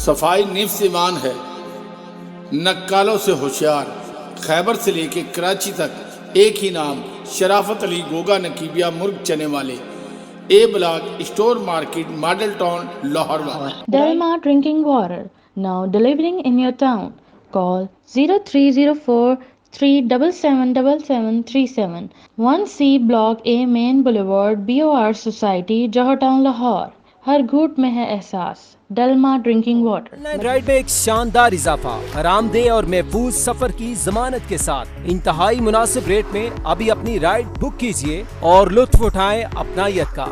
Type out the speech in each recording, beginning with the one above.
صفائی نفس ایمان ہے، نکالوں سے ہوشیار، خیبر سے لے کے کراچی تک ایک ہی نام، شرافت علی گوگا نقیبیہ مرغ چنے والے، a block store market, model town, Lahore والا۔ Delma Drinking Water, now delivering in your town. Call 0304 3777737, 1C Block A Main Boulevard, BOR Society, Johor Town, Lahore. ہر گھوٹ میں ہے احساس ڈلما ڈرنکنگ واٹر۔ رائڈ میں ایک شاندار اضافہ، آرام دہ اور محفوظ سفر کی ضمانت کے ساتھ انتہائی مناسب ریٹ میں ابھی اپنی رائڈ بک کیجیے اور لطف اٹھائیں اپنائیت کا۔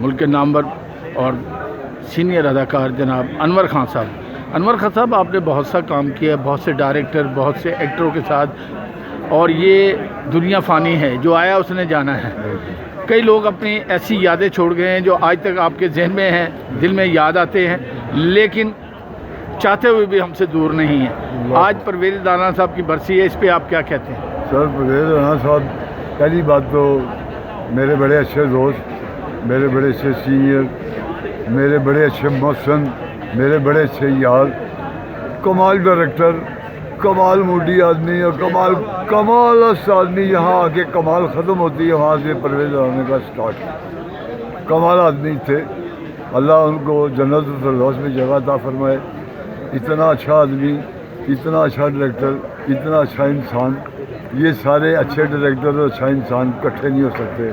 ملک کے نامور اور سینئر اداکار جناب انور خان صاحب، انور خان صاحب آپ نے بہت سا کام کیا ہے، بہت سے ڈائریکٹر، بہت سے ایکٹروں کے ساتھ، اور یہ دنیا فانی ہے، جو آیا اس نے جانا ہے۔ کئی لوگ اپنی ایسی یادیں چھوڑ گئے ہیں جو آج تک آپ کے ذہن میں ہیں، دل میں یاد آتے ہیں، لیکن چاہتے ہوئے بھی ہم سے دور نہیں ہیں۔ آج پرویز رانا صاحب کی برسی ہے، اس پہ آپ کیا کہتے ہیں؟ سر، پرویز رانا صاحب پہلی بات تو میرے بڑے اچھے دوست، میرے بڑے اچھے سینئر، میرے بڑے اچھے محسن، میرے بڑے اچھے یار، کمال ڈائریکٹر، کمال موڈی آدمی اور کمال آدمی۔ یہاں آ کے کمال ختم ہوتی ہے، وہاں سے پرویز رانا کا سٹارٹ۔ کمال آدمی تھے، اللہ ان کو جنت الفردوس میں جگہ عطا فرمائے۔ اتنا اچھا آدمی، اتنا اچھا ڈائریکٹر، اتنا اچھا انسان، یہ سارے اچھے ڈائریکٹر اور اچھا انسان اکٹھے نہیں ہو سکتے۔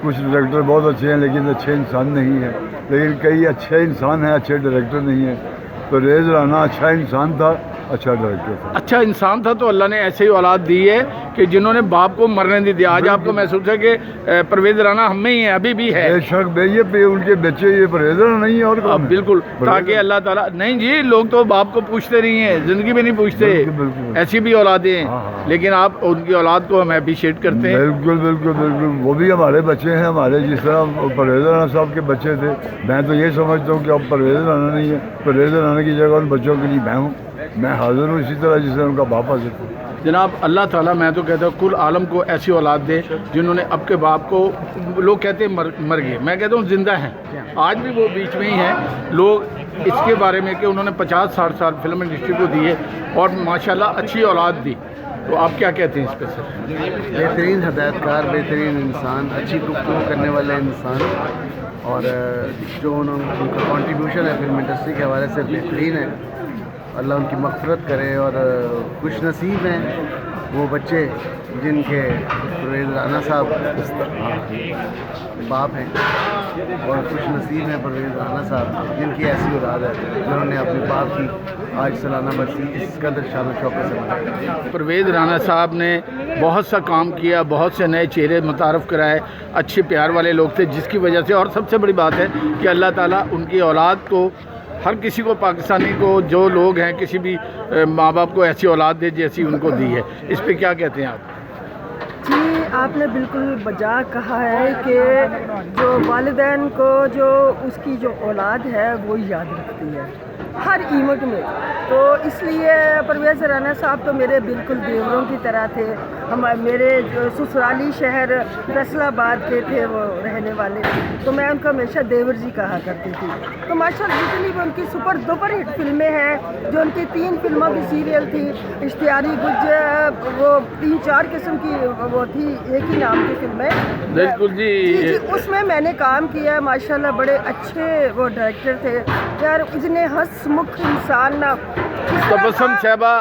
کچھ ڈائریکٹر بہت اچھے ہیں لیکن اچھے انسان نہیں ہیں، لیکن کئی اچھے انسان ہیں، اچھے ڈائریکٹر نہیں ہیں۔ تو پرویز رانا اچھا انسان تھا، اچھا ڈائریکٹر تھا۔ اچھا انسان تھا تو اللہ نے ایسے ہی اولاد دی ہے کہ جنہوں نے باپ کو مرنے نہیں دیا۔ آج آپ کو محسوس ہے کہ پرویز رانا ہم میں ہی ہے، ابھی بھی ہے۔ بے شک یہ پہ ان کے بچے یہ پرویز رانا نہیں ہے اور کون ہے؟ بالکل، تاکہ اللہ تعالیٰ نہیں جی، لوگ تو باپ کو پوچھتے نہیں ہیں، زندگی میں نہیں پوچھتے، بالکل۔ ایسی بھی اولادیں ہیں، لیکن آپ ان کی اولاد کو ہم اپریشیٹ کرتے ہیں۔ بالکل بالکل بالکل، وہ بھی ہمارے بچے ہیں، ہمارے جس طرح پرویز رانا صاحب کے بچے تھے۔ میں تو یہ سمجھتا ہوں کہ اب پرویز رانا نہیں ہے، پرویز رانا کی جگہ ان بچوں کے لیے میں ہوں، میں حاضر ہوں اسی طرح جس طرح ان کا باپ حاضر تھا۔ جناب اللہ تعالیٰ، میں تو کہتا ہوں کل عالم کو ایسی اولاد دے جنہوں نے اب کے باپ کو، لوگ کہتے ہیں مر گئے، میں کہتا ہوں زندہ ہیں، آج بھی وہ بیچ میں ہی ہیں۔ لوگ اس کے بارے میں کہ انہوں نے 50-60 سال فلم انڈسٹری کو دیے اور ماشاءاللہ اچھی اولاد دی، تو آپ کیا کہتے ہیں اس پہ سر؟ بہترین ہدایت کار، بہترین انسان، اچھی گفتگو کرنے والے انسان، اور جو ان کا کنٹریبیوشن ہے فلم انڈسٹری کے حوالے سے بہترین ہے۔ اللہ ان کی مغفرت کرے، اور خوش نصیب ہیں وہ بچے جن کے پرویز رانا صاحب باپ ہیں، اور خوش نصیب ہیں پرویز رانا صاحب جن کی ایسی اولاد ہے جنہوں نے اپنے باپ کی آج سالانہ برسی اس قدر شان و شوکت سے منائی۔ پرویز رانا صاحب نے بہت سا کام کیا، بہت سے نئے چہرے متعارف کرائے، اچھے پیار والے لوگ تھے، جس کی وجہ سے، اور سب سے بڑی بات ہے کہ اللہ تعالیٰ ان کی اولاد کو، ہر کسی کو، پاکستانی کو، جو لوگ ہیں کسی بھی ماں باپ کو ایسی اولاد دے جیسی ان کو دی ہے۔ اس پہ کیا کہتے ہیں آپ؟ جی، آپ نے بالکل بجا کہا ہے کہ جو والدین کو جو اس کی جو اولاد ہے وہ یاد رکھتی ہے ہر ایونٹ میں، تو اس لیے پرویز رانا صاحب تو میرے بالکل دیوروں کی طرح تھے۔ میرے جو سسرالی شہر فیصل آباد کے تھے وہ رہنے والے، تو میں ان کو ہمیشہ دیور جی کہا کرتی تھی۔ تو ماشاء اللہ جتنی بھی ان کی سپر ڈپر ہٹ فلمیں ہیں، جو ان کی 3 فلموں کی سیریل تھی، اشتہاری گج، وہ 3-4 قسم کی وہ تھی، ایک ہی نام کی فلمیں، بالکل جی، اس میں میں نے کام کیا۔ ماشاءاللہ بڑے اچھے وہ ڈائریکٹر تھے یار، اتنے ہنس مکھ انسان نہ۔ تبسم صاحبہ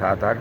7-8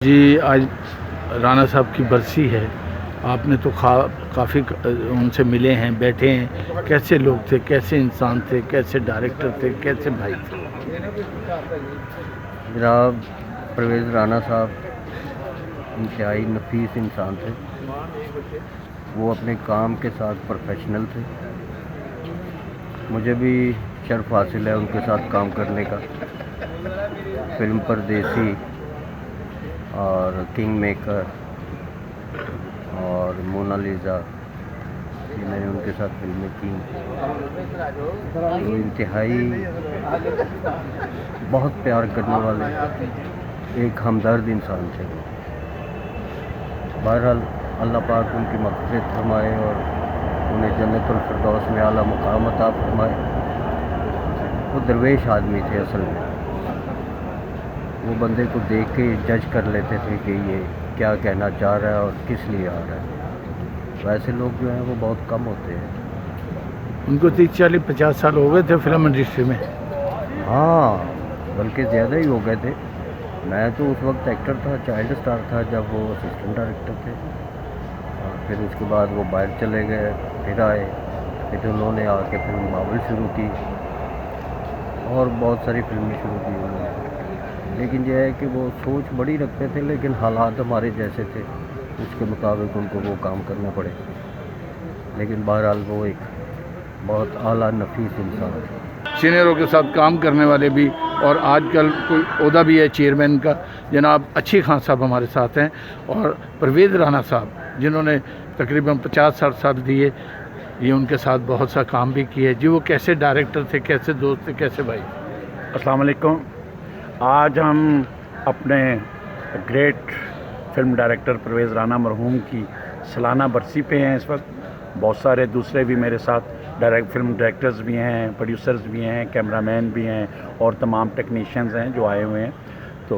جی آج رانا صاحب کی برسی ہے، آپ نے تو کافی ان سے ملے ہیں، بیٹھے ہیں، کیسے لوگ تھے، کیسے انسان تھے، کیسے ڈائریکٹر تھے، کیسے بھائی تھے؟ جناب پرویز رانا صاحب انتہائی نفیس انسان تھے، وہ اپنے کام کے ساتھ پروفیشنل تھے. مجھے بھی شرف حاصل ہے ان کے ساتھ کام کرنے کا. فلم پردیسی اور کنگ میکر اور مونالیزا یہ میں نے ان کے ساتھ فلمیں کی. وہ انتہائی بہت پیار کرنے والے ایک ہمدرد انسان تھے. بہرحال اللہ پاک ان کی مغفرت فرمائے اور انہیں جنت الفردوس میں اعلیٰ مقام عطا فرمائے. وہ درویش آدمی تھے اصل میں. وہ بندے کو دیکھ کے جج کر لیتے تھے کہ یہ کیا کہنا چاہ رہا ہے اور کس لیے آ رہا ہے. ویسے لوگ جو ہیں وہ بہت کم ہوتے ہیں. ان کو 30-40-50 سال ہو گئے تھے فلم انڈسٹری میں. ہاں بلکہ زیادہ ہی ہو گئے تھے. میں تو اس وقت ایکٹر تھا، چائلڈ اسٹار تھا جب وہ اسسٹنٹ ڈائریکٹر تھے. اور پھر اس کے بعد وہ باہر چلے گئے، پھر آئے، پھر انہوں نے آ کے پھر ناول شروع کی اور بہت ساری فلمیں شروع کی انہوں نے. لیکن یہ ہے کہ وہ سوچ بڑی رکھتے تھے لیکن حالات ہمارے جیسے تھے، اس کے مطابق ان کو وہ کام کرنا پڑے. لیکن بہرحال وہ ایک بہت اعلیٰ نفیس انسان تھے. سینئروں کے ساتھ کام کرنے والے بھی، اور آج کل کوئی عہدہ بھی ہے چیئرمین کا، جناب اچھی خان صاحب ہمارے ساتھ ہیں، اور پرویز رانا صاحب جنہوں نے تقریباً 50-60 سال دیے، یہ ان کے ساتھ بہت سا کام بھی کیے. جی وہ کیسے ڈائریکٹر تھے، کیسے دوست تھے، کیسے بھائی؟ السلام علیکم. آج ہم اپنے great film director Parvez Rana مرحوم کی سالانہ برسی پہ ہیں. اس وقت بہت سارے دوسرے بھی میرے ساتھ فلم ڈائریکٹرز بھی ہیں، پروڈیوسرز بھی ہیں، کیمرہ مین بھی ہیں اور تمام ٹیکنیشینز ہیں جو آئے ہوئے ہیں. تو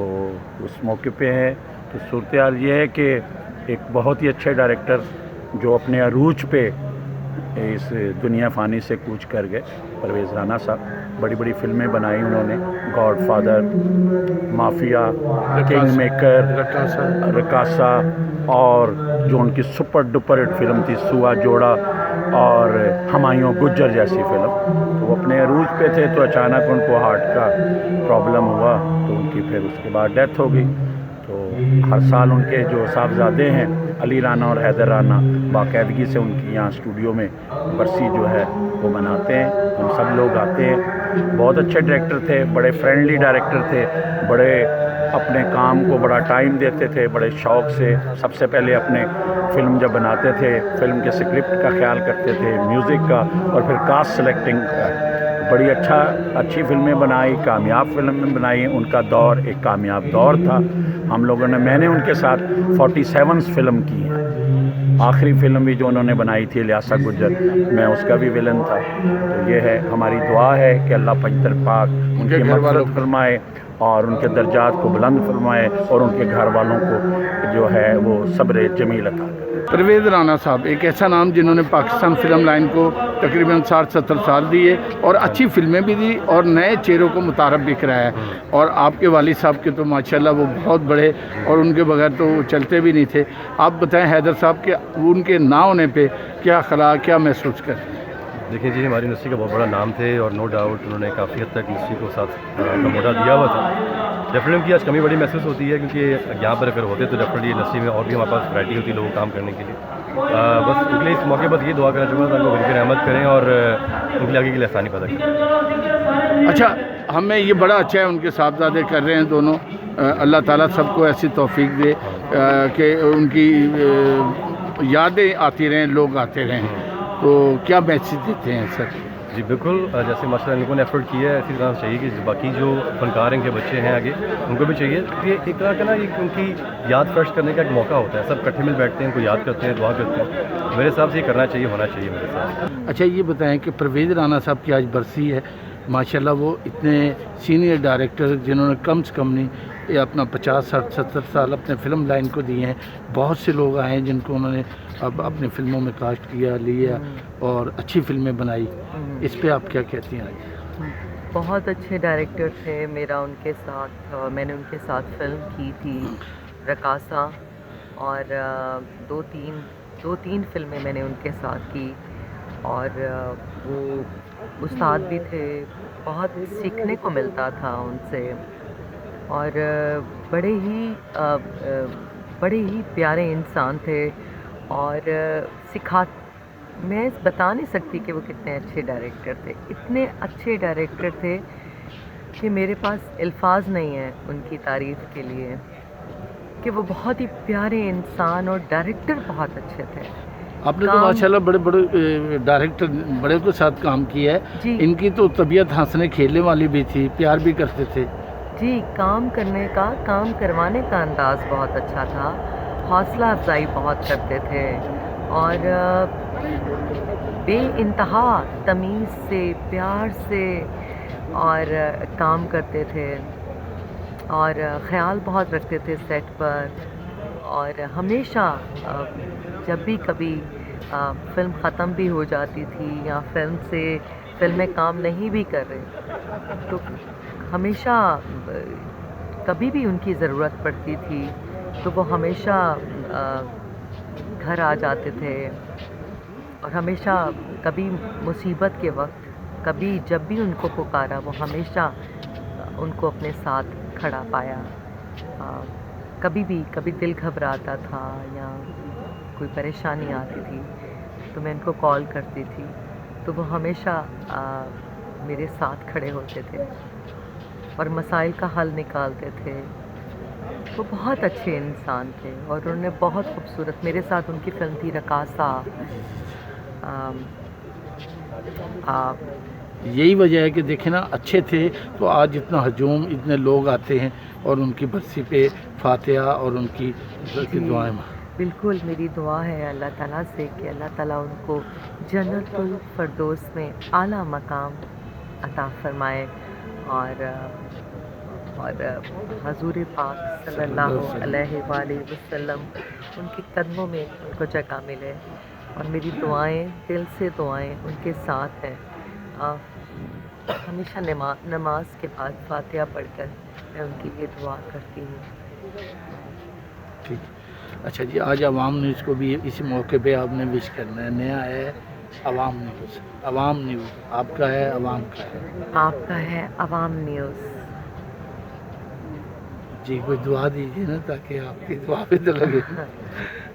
اس موقع پہ ہے تو صورتحال یہ ہے کہ ایک بہت ہی اچھے ڈائریکٹر جو اپنے عروج پہ اس دنیا فانی سے کوچ کر گئے، پرویز رانا صاحب. بڑی بڑی فلمیں بنائی انہوں نے، Godfather, Mafia, King Maker, رکاسا، اور جو ان کی سپر ڈپر ہٹ فلم تھی سوا جوڑا اور ہمایوں گجر جیسی فلم. تو وہ اپنے عروج پہ تھے تو اچانک ان کو ہارٹ کا پرابلم ہوا تو ان کی پھر اس کے بعد ڈیتھ ہو گئی. تو ہر سال ان کے جو صاحبزادے ہیں علی رانا اور حیدر رانا باقاعدگی سے ان کی یہاں اسٹوڈیو میں برسی جو ہے وہ مناتے ہیں. ہم سب لوگ آتے ہیں. بہت اچھے ڈائریکٹر تھے، بڑے فرینڈلی ڈائریکٹر تھے، بڑے اپنے کام کو بڑا ٹائم دیتے تھے، بڑے شوق سے. سب سے پہلے اپنے فلم جب بناتے تھے فلم کے اسکرپٹ کا خیال کرتے تھے، میوزک کا، اور پھر کاسٹ سلیکٹنگ کا. بڑی اچھی فلمیں بنائی، کامیاب فلمیں بنائی. ان کا دور ایک کامیاب دور تھا. ہم لوگوں نے، میں نے ان کے ساتھ 47 فلم کی ہیں. آخری فلم بھی جو انہوں نے بنائی تھی الیاسا گجر، میں اس کا بھی ویلن تھا. تو یہ ہے ہماری دعا ہے کہ اللہ پنجتر پاک ان کی مغفرت فرمائے اور ان کے درجات کو بلند فرمائے اور ان کے گھر والوں کو جو ہے وہ صبر جمیل عطا کرے. پرویز رانا صاحب ایک ایسا نام جنہوں نے پاکستان فلم لائن کو تقریباً 60-70 سال دیے اور اچھی فلمیں بھی دی اور نئے چہروں کو متعارف بھی کرایا. اور آپ کے والد صاحب کے تو ماشاءاللہ وہ بہت بڑے، اور ان کے بغیر تو وہ چلتے بھی نہیں تھے. آپ بتائیں حیدر صاحب کہ ان کے نہ ہونے پہ کیا خیال، کیا محسوس کرتے ہیں؟ دیکھیں جی، ہماری انڈسٹری کا بہت بڑا نام تھے اور نو ڈاؤٹ انہوں نے کافی حد تک انڈسٹری کو ساتھ کا موٹا دیا ہوا تھا. ڈیفینیٹلی ان کی آج کمی بڑی محسوس ہوتی ہے کیونکہ یہاں پر اگر ہوتے تو ڈیفینیٹلی انڈسٹری میں اور بھی ہمارے پاس ورائٹی ہوتی ہے لوگوں کو کام کرنے کے لیے. بس ان کے لیے اس موقع پر یہ دعا کرنا چاہوں گا تاکہ وہ ان کی رحمت کریں اور ان کے لیے آگے کے لیے آسانی پیدا کریں. اچھا، ہمیں یہ بڑا اچھا ہے ان کے صاحبزادے کر رہے ہیں دونوں. اللہ تعالیٰ سب کو ایسی توفیق دے کہ ان کی یادیں آتی رہیں، لوگ آتے رہیں. تو کیا میسیج دیتے ہیں سر؟ جی بالکل، جیسے ماشاء اللہ ان لوگوں نے ایفرٹ کیا ہے، اسی طرح چاہیے کہ باقی جو فنکار ہیں کے بچے ہیں آگے ان کو بھی چاہیے کہ ایک طرح کا نا ان کی یاد فرش کرنے کا ایک موقع ہوتا ہے. سب کٹھے مل بیٹھتے ہیں، ان کو یاد کرتے ہیں، دعا کرتے ہیں. میرے حساب سے یہ کرنا چاہیے، ہونا چاہیے میرے ساتھ. اچھا یہ بتائیں کہ پرویز رانا صاحب کی آج برسی ہے. ماشاءاللہ وہ اتنے سینئر ڈائریکٹر جنہوں نے کم سے کم نہیں یہ اپنا 50-60-70 سال اپنے فلم لائن کو دیے ہیں. بہت سے لوگ آئے ہیں جن کو انہوں نے اب اپنی فلموں میں کاسٹ کیا، لیا اور اچھی فلمیں بنائی. اس پہ آپ کیا کہتی ہیں آج؟ بہت اچھے ڈائریکٹر تھے. میرا ان کے ساتھ، میں نے ان کے ساتھ فلم کی تھی رقاصہ، اور دو تین فلمیں میں نے ان کے ساتھ کی، اور وہ استاد بھی تھے، بہت سیکھنے کو ملتا تھا ان سے، اور بڑے ہی پیارے انسان تھے، اور میں بتا نہیں سکتی کہ وہ کتنے اچھے ڈائریکٹر تھے، اتنے اچھے ڈائریکٹر تھے کہ میرے پاس الفاظ نہیں ہیں ان کی تعریف کے لیے، کہ وہ بہت ہی پیارے انسان اور ڈائریکٹر بہت اچھے تھے۔ آپ نے تو ماشاءاللہ بڑے بڑے ڈائریکٹر بڑے کے ساتھ کام کیا ہے جی۔ ان کی تو طبیعت ہنسنے کھیلنے والی بھی تھی، پیار بھی کرتے تھے جی، کام کروانے کا انداز بہت اچھا تھا، حوصلہ افزائی بہت کرتے تھے، اور بے انتہا تمیز سے، پیار سے اور کام کرتے تھے، اور خیال بہت رکھتے تھے سیٹ پر، اور ہمیشہ جب بھی کبھی فلم ختم بھی ہو جاتی تھی یا فلم میں کام نہیں بھی کر رہے تو ہمیشہ کبھی بھی ان کی ضرورت پڑتی تھی تو وہ ہمیشہ گھر آ جاتے تھے، اور ہمیشہ کبھی مصیبت کے وقت، کبھی جب بھی ان کو پکارا وہ ہمیشہ ان کو اپنے ساتھ کھڑا پایا۔ کبھی دل گھبراتا تھا یا کوئی پریشانی آتی تھی تو میں ان کو کال کرتی تھی تو وہ ہمیشہ میرے ساتھ کھڑے ہوتے تھے اور مسائل کا حل نکالتے تھے۔ وہ بہت اچھے انسان تھے، اور انہوں نے بہت خوبصورت، میرے ساتھ ان کی فلم تھی رقاصہ۔ یہی وجہ ہے کہ دیکھیں نا، اچھے تھے تو آج اتنا ہجوم، اتنے لوگ آتے ہیں اور ان کی برسی پہ فاتحہ اور ان کی دعائیں۔ بالکل، میری دعا ہے اللہ تعالیٰ سے کہ اللہ تعالیٰ ان کو جنت الفردوس میں اعلیٰ مقام عطا فرمائے، اور حضور پاک صلی اللہ علیہ وآلہ وسلم ان کے قدموں میں ان کو جگہ ملے، اور میری دعائیں، دل سے دعائیں ان کے ساتھ ہیں۔ ہمیشہ نماز کے بعد فاتحہ پڑھ کر میں ان کے لیے دعا کرتی ہوں۔ ٹھیک، اچھا جی، آج عوام نیوز کو بھی اس موقع پہ آپ نے وش کرنا ہے، نیا ہے عوام نیوز۔ عوام نیوز آپ کا ہے، عوام کا ہے؟ آپ کا ہے عوام نیوز۔ جی، کوئی دعا دیجیے نا تاکہ آپ کی دعا پہ تو لگے۔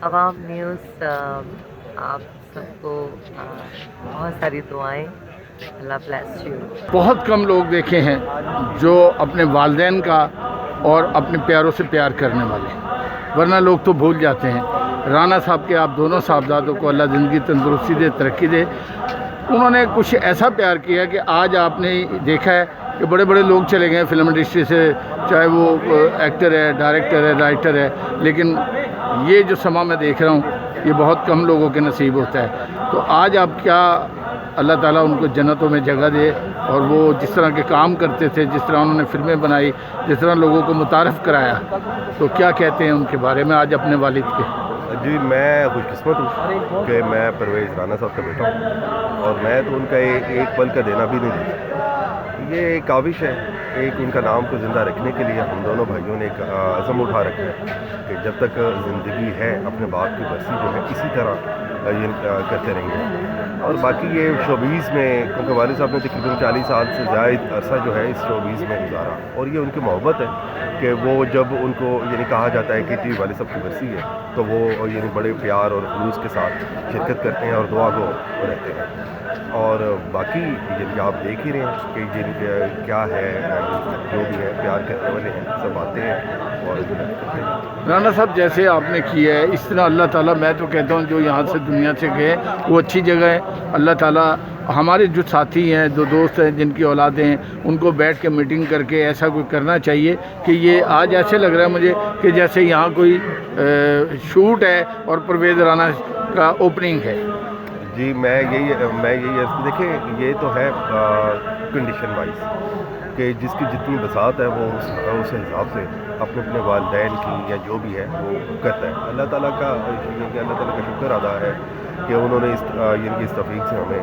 عوام نیوز آپ سب کو بہت ساری دعائیں، اللہ بلیس یو۔ بہت کم لوگ دیکھے ہیں جو اپنے والدین کا اور اپنے پیاروں سے پیار کرنے والے، ورنہ لوگ تو بھول جاتے ہیں۔ رانا صاحب کے آپ دونوں صاحبزادوں کو اللہ زندگی تندرستی دے، ترقی دے۔ انہوں نے کچھ ایسا پیار کیا کہ آج آپ نے دیکھا ہے کہ بڑے بڑے لوگ چلے گئے فلم انڈسٹری سے، چاہے وہ ایکٹر ہے، ڈائریکٹر ہے، رائٹر ہے، لیکن یہ جو سما میں دیکھ رہا ہوں یہ بہت کم لوگوں کے نصیب ہوتا ہے۔ تو آج آپ کیا، اللہ تعالیٰ ان کو جنتوں میں جگہ دے، اور وہ جس طرح کے کام کرتے تھے، جس طرح انہوں نے فلمیں بنائی، جس طرح لوگوں کو متعارف کرایا، تو کیا کہتے ہیں ان کے بارے میں آج اپنے والد کے؟ جی، میں خوش قسمت ہوں کہ میں پرویز رانا صاحب کا بیٹا ہوں، اور میں تو ان کا ایک پل کا دینا بھی نہیں دے سکتا۔ یہ ایک کاوش ہے، ایک ان کا نام کو زندہ رکھنے کے لیے ہم دونوں بھائیوں نے ایک عزم اٹھا رکھا ہے کہ جب تک زندگی ہے اپنے باپ کی برسی جو ہے اسی طرح یہ کرتے رہیں گے۔ اور باقی یہ شوبیز میں، کیونکہ والد صاحب نے تقریباً 40 سال سے زائد عرصہ جو ہے اس شوبیز میں گزارا، اور یہ ان کی محبت ہے کہ وہ جب ان کو یعنی کہا جاتا ہے کہ جی والد صاحب کی برسی ہے تو وہ یعنی بڑے پیار اور خلوص کے ساتھ شرکت کرتے ہیں اور دعا کو رہتے ہیں۔ اور باقی یعنی آپ دیکھ ہی رہے ہیں کہ یہ کیا ہے، جو بھی ہے پیار کرنے والے ہیں، سب آتے ہیں اور رانا صاحب جیسے آپ نے کیا ہے اس طرح اللہ تعالیٰ، میں تو کہتا ہوں جو یہاں سے دنیا سے گئے وہ اچھی جگہ ہے، اللہ تعالیٰ ہمارے جو ساتھی ہیں، جو دوست ہیں، جن کی اولادیں ہیں، ان کو بیٹھ کے میٹنگ کر کے ایسا کوئی کرنا چاہیے کہ یہ آج ایسے لگ رہا ہے مجھے کہ جیسے یہاں کوئی شوٹ ہے اور پرویز رانا کا اوپننگ ہے۔ جی، میں یہی دیکھیں، یہ تو ہے کنڈیشن وائز کہ جس کی جتنی بساط ہے وہ اس حساب سے اپنے والدین کی یا جو بھی ہے وہ کرتا ہے۔ اللہ تعالیٰ کا شکر ادا ہے کہ انہوں نے اس تفریق سے ہمیں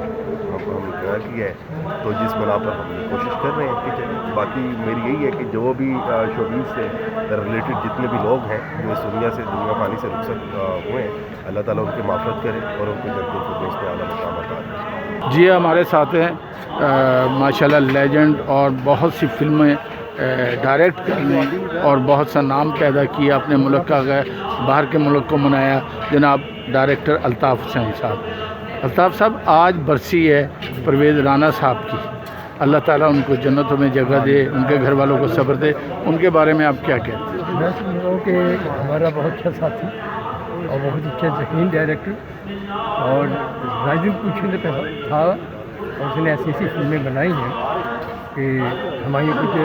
اقرار کیا ہے، تو جس بنا پر ہم کوشش کر رہے ہیں کہ باقی میری یہی ہے کہ جو بھی شوبیز سے ریلیٹڈ جتنے بھی لوگ ہیں جو اس دنیا فانی سے رخصت ہوئے ہیں، اللہ تعالیٰ ان کی معافرت کرے اور ان کو جنت الفردوس میں اعلیٰ مقام عطا کرے۔ جی ہمارے ساتھ ہیں ماشاءاللہ لیجنڈ اور بہت سی فلمیں ڈائریکٹ کرنے اور بہت سا نام پیدا کیا، اپنے ملک کا باہر کے ملک کو منایا، جناب ڈائریکٹر الطاف حسین صاحب۔ الطاف صاحب آج برسی ہے پرویز رانا صاحب کی، اللہ تعالیٰ ان کو جنتوں میں جگہ دے، ان کے گھر والوں کو صبر دے، ان کے بارے میں آپ کیا کہتے ہیں؟ میں سمجھ رہا ہوں کہ ہمارا بہت اچھا ساتھی اور بہت اچھا ذہین ڈائریکٹر، اور رائزنگ پوچھنے پہ تھا اور اس نے ایسی ایسی فلمیں بنائی ہیں کہ ہماری کچھ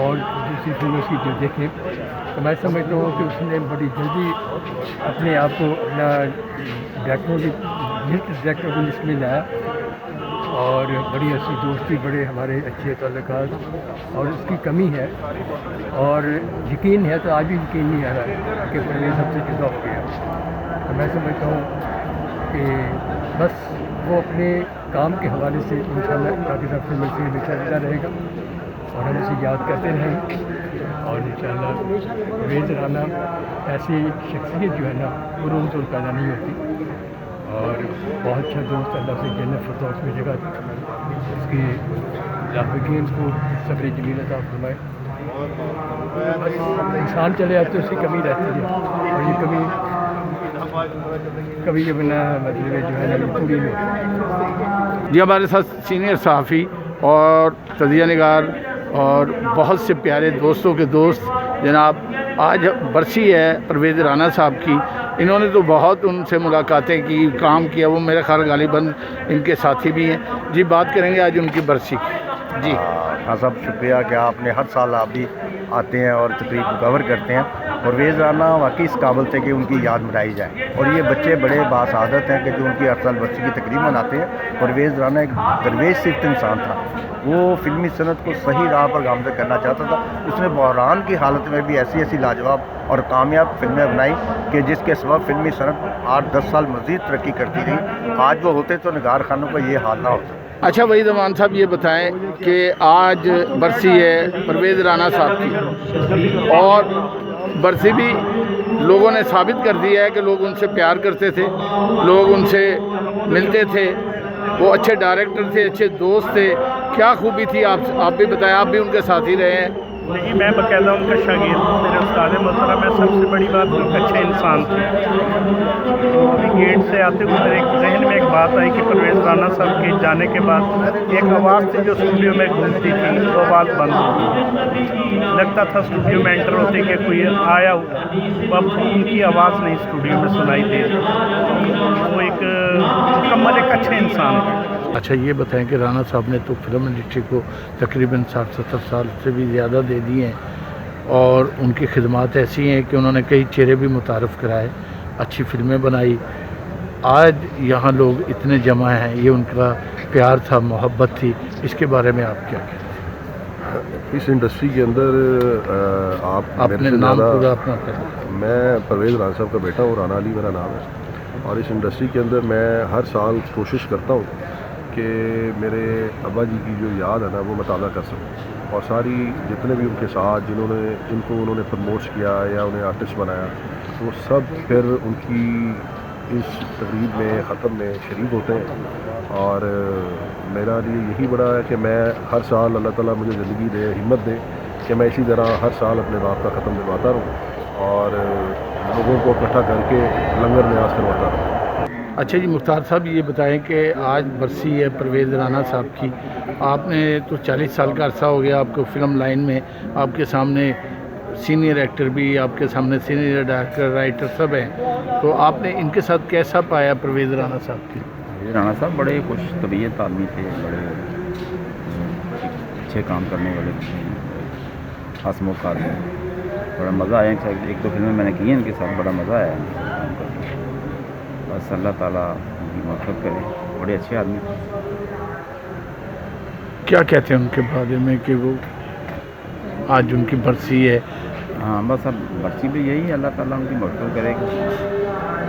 اور دوسری فلموں کی جو دیکھیں تو میں سمجھتا ہوں کہ اس نے بڑی جلدی اپنے آپ کو اپنا ڈائریکٹر کو لسٹ میں لایا، اور بڑی اچھی دوستی، بڑے ہمارے اچھے تعلقات، اور اس کی کمی ہے اور یقین ہے تو آج بھی یقین نہیں آ رہا ہے کہ پرویز سب سے جدا ہو گیا۔ تو میں سمجھتا ہوں کہ بس وہ اپنے کام کے حوالے سے انشاءاللہ کافی سب فلموں سے نشاندہ رہے گا اور ہم اسے یاد کرتے رہیں گے، اور انشاءاللہ پرویز رانا ایسی شخصیت جو ہے نا وہ روز روز پیدا نہیں ہوتی، اور بہت اچھا دوست، اللہ سے جنت فردوس میں جگہ دی، اس کی لاحقین کو صبر جمیل عطا فرمائے۔ بس انسان چلے آتے اس کی کمی رہتی ہے، اور یہ کبھی یہ بنا مطلب جو ہے نا پوری نہیں۔ جی ہمارے ساتھ سینئر صحافی اور تجزیہ نگار اور بہت سے پیارے دوستوں کے دوست جناب، آج برسی ہے پرویز رانا صاحب کی، انہوں نے تو بہت ان سے ملاقاتیں کی، کام کیا، وہ میرے خیال غالباً ان کے ساتھی بھی ہیں۔ جی بات کریں گے آج ان کی برسی کی۔ جی ہاں صاحب شکریہ کہ آپ نے ہر سال آپ بھی آتے ہیں اور تقریب کو کور کرتے ہیں۔ پرویز رانا واقعی اس قابل تھے کہ ان کی یاد منائی جائے، اور یہ بچے بڑے باسعادت ہیں کہ جو ان کی ہر سال برسی کی تقریب مناتے ہیں۔ پرویز رانا ایک درویش صفت انسان تھا، وہ فلمی صنعت کو صحیح راہ پر گامزن کرنا چاہتا تھا۔ اس نے بحران کی حالت میں بھی ایسی ایسی لاجواب اور کامیاب فلمیں بنائی کہ جس کے سبب فلمی صنعت 8-10 سال مزید ترقی کرتی رہی۔ آج وہ ہوتے تو نگار خانوں کا یہ حال نہ ہوتا۔ اچھا وحید امان صاحب یہ بتائیں کہ آج برسی ہے پرویز رانا صاحب کی، اور برسی بھی لوگوں نے ثابت کر دیا ہے کہ لوگ ان سے پیار کرتے تھے، لوگ ان سے ملتے تھے، وہ اچھے ڈائریکٹر تھے، اچھے دوست تھے۔ کیا خوبی تھی آپ بھی بتائیں، آپ بھی ان کے ساتھی رہے ہیں۔ دیکھیے میں باقاعدہ ان کا شاگرد، میرے استاد محترم ہے، سب سے بڑی بات ان اچھے انسان تھے۔ ابھی گیٹ سے آتے ہوئے میرے ذہن میں ایک بات آئی کہ پرویز رانا صاحب کے جانے کے بعد ایک آواز تھی جو اسٹوڈیو میں گونجتی تھی، وہ آواز بند ہو گئی۔ لگتا تھا اسٹوڈیو میں انٹر ہوتے کہ کوئی آیا ہو، اب ان کی آواز نہیں اسٹوڈیو میں سنائی دے رہی۔ وہ ایک مکمل ایک اچھے انسان تھے۔ اچھا یہ بتائیں کہ رانا صاحب نے تو فلم انڈسٹری کو تقریباً 60-70 سال سے بھی زیادہ دے دیے ہیں، اور ان کی خدمات ایسی ہیں کہ انہوں نے کئی چہرے بھی متعارف کرائے، اچھی فلمیں بنائی۔ آج یہاں لوگ اتنے جمع ہیں، یہ ان کا پیار تھا، محبت تھی، اس کے بارے میں آپ کیا کہتے ہیں؟ اس انڈسٹری کے اندر آپ اپنے نام پورا اپنا کہتے؟ میں پرویز رانا صاحب کا بیٹا ہوں، رانا علی میرا نام ہے، اور اس انڈسٹری کے اندر میں ہر سال کوشش کرتا ہوں کہ میرے ابا جی کی جو یاد ہے نا وہ میں تازہ کر سکوں، اور ساری جتنے بھی ان کے ساتھ جن کو انہوں نے پروموٹ کیا یا انہیں آرٹسٹ بنایا، وہ سب پھر ان کی اس تقریب میں ختم میں شریک ہوتے ہیں۔ اور میرا لیے یہی بڑا ہے کہ میں ہر سال اللہ تعالیٰ مجھے زندگی دے، ہمت دے کہ میں اسی طرح ہر سال اپنے باپ کا ختم دلواتا رہوں اور لوگوں کو اکٹھا کر کے لنگر نیاز کرواتا رہوں۔ اچھا جی مختار صاحب یہ بتائیں کہ آج برسی ہے پرویز رانا صاحب کی، آپ نے تو 40 سال کا عرصہ ہو گیا آپ کو فلم لائن میں، آپ کے سامنے سینئر ایکٹر بھی، آپ کے سامنے سینئر ڈائریکٹر رائٹر سب ہیں، تو آپ نے ان کے ساتھ کیسا پایا پرویز رانا صاحب کی؟ رانا صاحب بڑے خوش طبیعت آدمی تھے، بڑے اچھے کام کرنے والے تھے، ہنسمکھ آدمی، بڑا مزہ آیا۔ ایک دو فلمیں میں نے کی ہیں ان کے ساتھ، بڑا مزہ آیا۔ بس اللہ تعالیٰ ان کی مغفرت کرے، بڑے اچھے آدمی تھے۔ کیا کہتے ہیں ان کے بارے میں کہ وہ آج ان کی برسی ہے؟ ہاں بس اب برسی بھی یہی ہے، اللہ تعالیٰ ان کی مغفرت کرے گا۔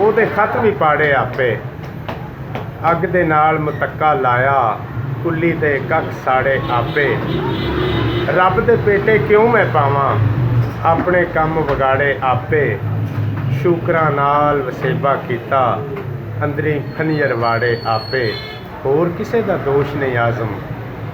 ਉਹਦੇ ਖਤ ਵੀ ਪਾੜੇ ਆਪੇ, ਅੱਗ ਦੇ ਨਾਲ ਮੁਤੱਕਾ ਲਾਇਆ, ਕੁੱਲੀ ਤੇ ਕੱਖ ਸਾੜੇ ਆਪੇ, ਰੱਬ ਦੇ ਪੇਟੇ ਕਿਉਂ ਮੈਂ ਪਾਵਾਂ, ਆਪਣੇ ਕੰਮ ਵਿਗਾੜੇ ਆਪੇ, ਸ਼ੂਕਰਾਂ ਨਾਲ ਵਸੇਬਾ ਕੀਤਾ, ਅੰਦਰੀ ਖੰਜਰ ਵਾੜੇ ਆਪੇ, ਹੋਰ ਕਿਸੇ ਦਾ ਦੋਸ਼ ਨਹੀਂ ਆਜ਼ਮ,